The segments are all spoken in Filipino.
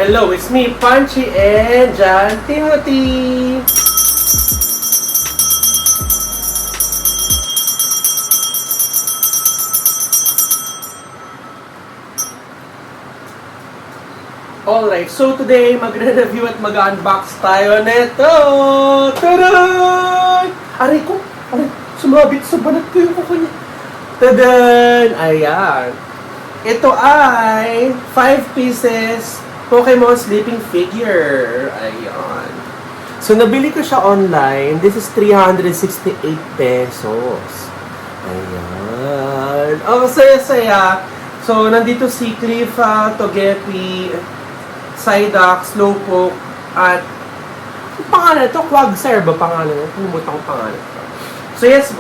Hello, it's me, Punchy, and John Timothy. Alright, so today magre-review at mag-unbox tayo neto. Tadan! Aray ko! Aray, sumabit sa balat ko yung kuko niya. Tadan! Ayan. Ito ay 5 pieces Pokemon sleeping figure. Ayan. So, nabili ko siya online. This is 368 pesos. Ayan. Oh, saya-saya. So, nandito si Cleffa, Togepi, Psyduck, Slowpoke, at ang pangalan ito, Quagsire ba pangalan ito? Pumuta ko pangalan ito. So yes,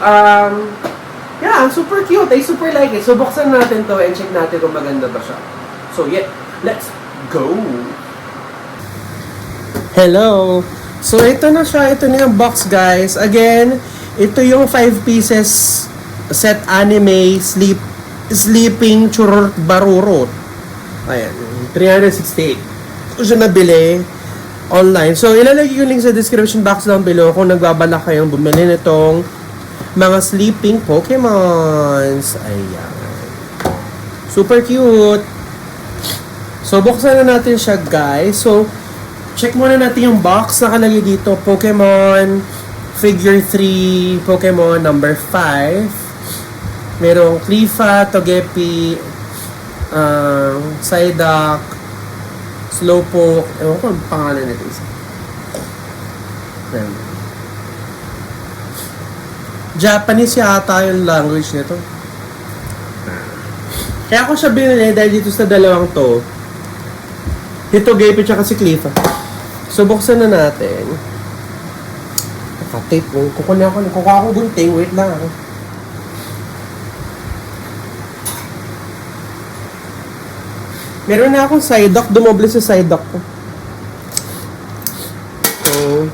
yeah, super cute. I super like it. So buksan natin to and check natin kung maganda ba siya. So yeah, let's go! Hello! So ito na siya. Ito na yung box, guys. Again, ito yung 5 pieces set anime sleeping churot barurot. Ayan, 368. Ko siya nabili online. So, ilalagay ko yung link sa description box down below kung nagbabalak kayong bumili nitong mga sleeping Pokemons. Ayan. Super cute. So, buksan na natin siya, guys. So, check muna natin yung box. Nakalagay dito, Pokemon Figure 3, Pokemon number 5. Merong Cleffa, Togepi, Psyduck, Slowpoke, ewan ko ang pangalan nito isa. Japanese yata yung language nito. Kaya ako siya binili dahil dito sa dalawang to. Ito Togepi tsaka si Cleffa. So buksan na natin. Nakatape mo. Kukuha ako gunting. Wait lang ako. Meron na akong Psyduck, dumoble sa Psyduck ko. So,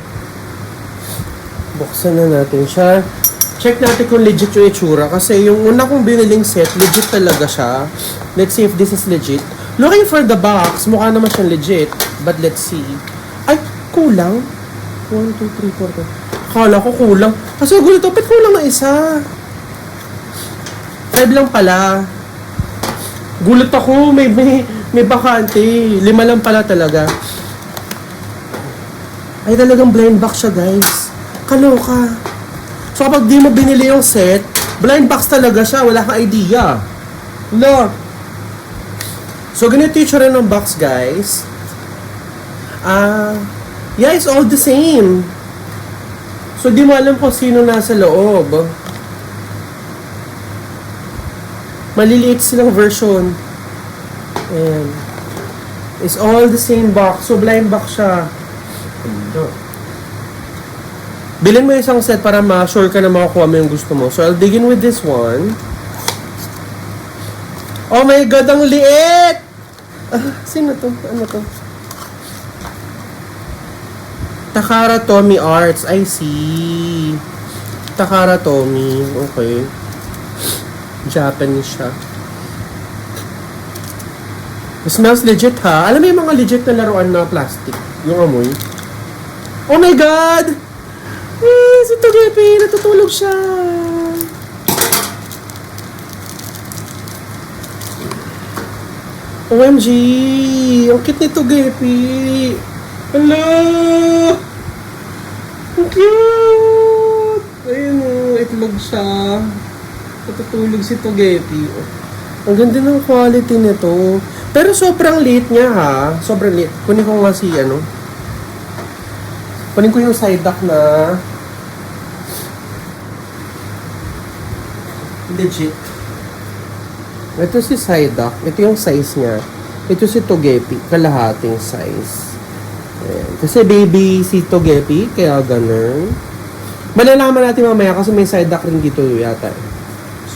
buksan na natin siya. Check natin kung legit yung itsura. Kasi yung una kong biniling set, legit talaga siya. Let's see if this is legit. Looking for the box, mukha naman siyang legit. But let's see. Ay, kulang. 1, 2, 3, 4. Akala ko kulang. Kasi gulit ako, kulang na isa. 5 lang pala. Gulat ako, may bakante. 5 lang pala talaga. Ay, talagang blind box siya, guys. Kaloka. So, kapag di mo binili yung set, blind box talaga siya. Wala kang idea. No. So, ganito yung tsura ng box, guys. Yeah, it's all the same. So, di mo alam kung sino nasa loob. Maliliit silang version. Ayan. It's all the same box. So, blind box siya. Bilhin mo isang set para ma-sure ka na makakuha mo yung gusto mo. So, I'll begin with this one. Oh my God, ang liit! Sino to? Ano to? Takara Tomy Arts. I see. Takara Tomy. Okay. Japanese siya. It smells legit, ha? Alam mo yung mga legit na laruan na plastic? Yung amoy. Oh my God! Si Togepi! Natutulog siya! OMG! Ang cute ni Togepi! Hello! Ang cute! Ayun o, itlog siya. Natutulog si Togepi. Ang ganda ng quality nito. Pero sobrang liit niya, ha? Sobrang liit. Kunin ko nga si kunin ko yung Psyduck na legit. Ito si Psyduck. Ito yung size niya. Ito si Togepi. Kalahating size. Ayan. Kasi baby si Togepi. Kaya ganun. Malalaman natin mamaya kasi may Psyduck rin dito yata.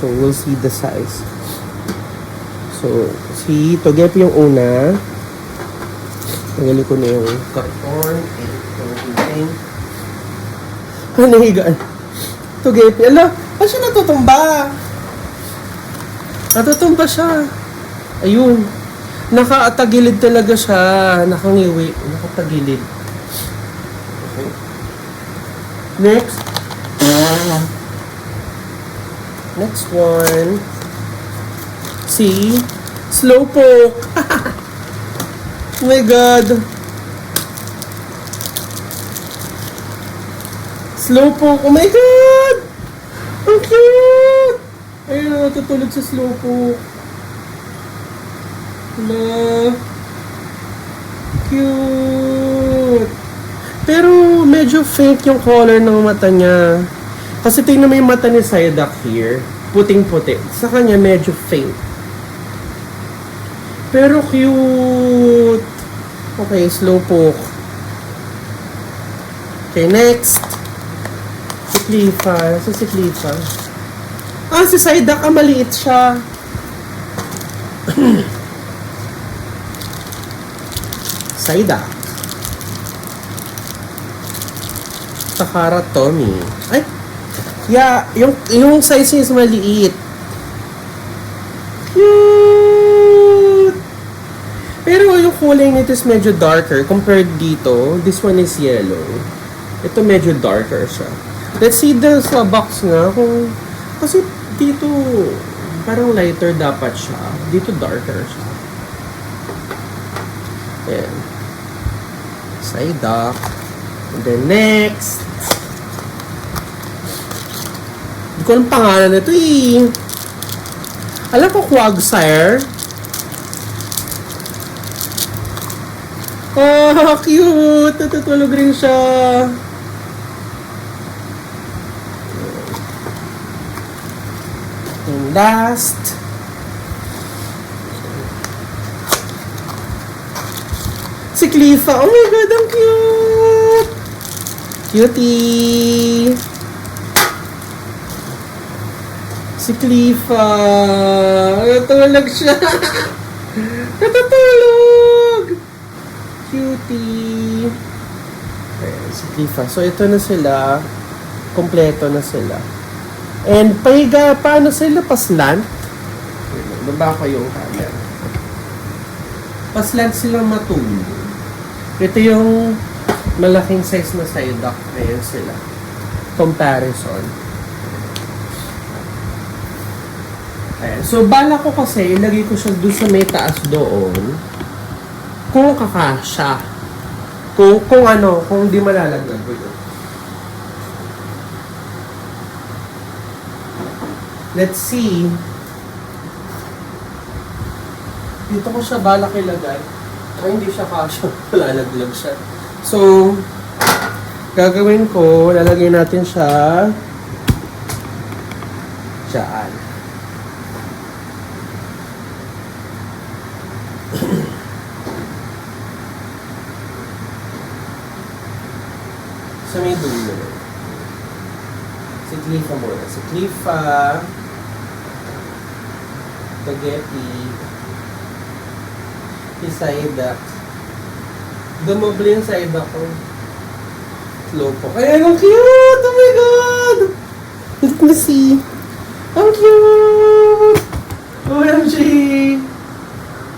So, we'll see the size. So, si Togepi yung una. Tagali ko na yung karton. Ano higaan? Togepi. Ala, ano siya natutumba? Natutumba siya. Ayun. Nakatagilid talaga siya. Nakangiwi. Nakatagilid. Okay. Next. Next one. See? Slowpoke. Oh my God. Slowpoke. Oh my God! Ang cute! Ayun, natutulog sa Slowpoke. Na cute. Pero medyo fake yung color ng mata niya. Kasi tingnan mo yung mata ni Psyduck here. Puting-puti. Sa kanya medyo faint. Pero cute. Okay, Slowpoke. Okay, next. Si Cleafa. Si Cleafa. Ah, si Psyduck. Ah, maliit siya. Psyduck. Takara Tommy. Ay! Yeah, yung size niya is maliit. Cute! Pero yung kulay nito is medyo darker compared dito. This one is yellow. Ito medyo darker siya. Let's see the sa box nga kung... Kasi dito parang lighter dapat siya. Dito darker siya. Ayan. Psyduck. And then next. Hindi ko alam pangalan nito eh. Alam ko Quagsire. Oh, cute! Natutulog rin siya. And last. Si Cleafa. Oh my God, ang cute! Cutie! Si Cleafa. Natulog siya. Natutulog! Cutie. Ayan, si Cleafa. So, ito na sila. Kompleto na sila. And, pahiga, paano sila? Paslant? Baba ko yung camera. Paslant silang matulog. Ito yung malaking size na Psyduck. Ayan sila. Comparison. Ayan. So, bala ko kasi, ilagay ko siya doon sa may taas doon. Kung kakasya. Kung ano, kung di malalaglag ko yun. Let's see. Dito ko siya balak ilagay. Ay, hindi siya kasya. Malalaglag siya. So, gagawin ko, lalagay natin siya dyan. Sa may dulo. Si Cleafa muna. Si Cleafa. Togepi. Si Psyduck. Dumable yung Psyduck ko. Slowpoke. Ay, ang cute! Oh my God! Let me see. Ang cute! OMG!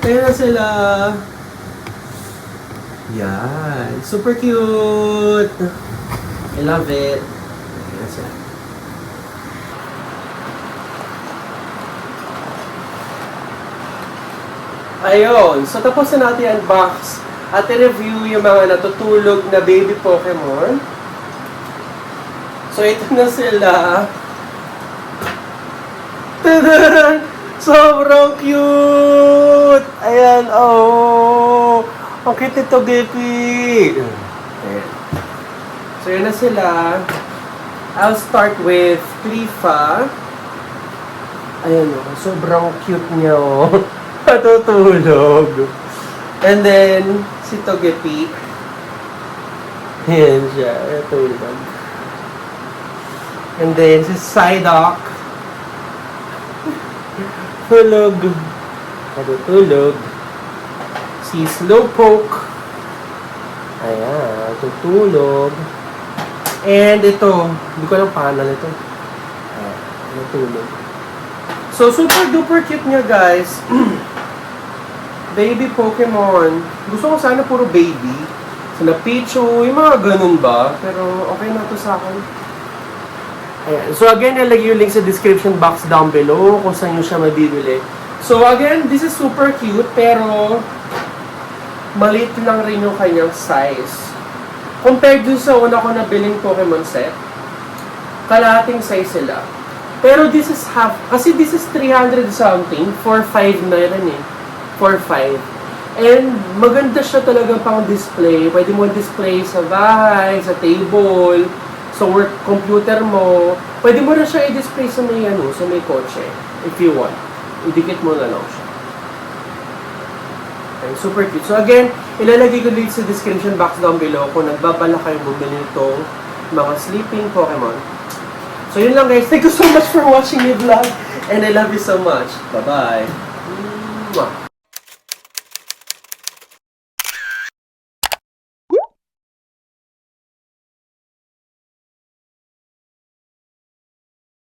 Kaya na sila. Yan. Super cute! I love it. Ayan siya. Ayun. So, tapos na natin unbox at i-review yung mga natutulog na baby Pokemon. So, ito na sila. Tada! Sobrang cute! Ayan, oh! Ang cute ito, Gepi! Ayan. So, yun na sila. I'll start with Cleafa. Ayan o, sobrang cute niya o. Patutulog. And then, si Togepi. Ayan siya, natulog. And then, si Psyduck. Tulog. Patutulog. Si Slowpoke. Ayan, tutulog. And ito, hindi ko alam pangalan ito. Ayan, natulog. So, super duper cute niya, guys. baby Pokemon. Gusto ko sana puro baby. Sana Pichu, yung mga ganun ba? Pero okay na to sa akin. Ayan. So again, nilagay yung link sa description box down below kung saan nyo siya mabibili. So again, this is super cute pero maliit lang rin yung kanyang size. Compared dun sa una ko nabiling Pokemon set, kalahating size sila. Pero this is half, kasi this is 300 something, 4.5 na rin eh. 4.5. And maganda siya talaga pang display. Pwede mo display sa bahay, sa table, sa work computer mo. Pwede mo na siya i-display sa may, sa may kotse, if you want. Idikit mo na lang siya. Okay, super cute. So again, ilalagay ko dito sa description box down below kung nagbabala kayong bumili nitong mga sleeping Pokemon. So yun lang guys. Thank you so much for watching my vlog. And I love you so much. Bye-bye. Mwah.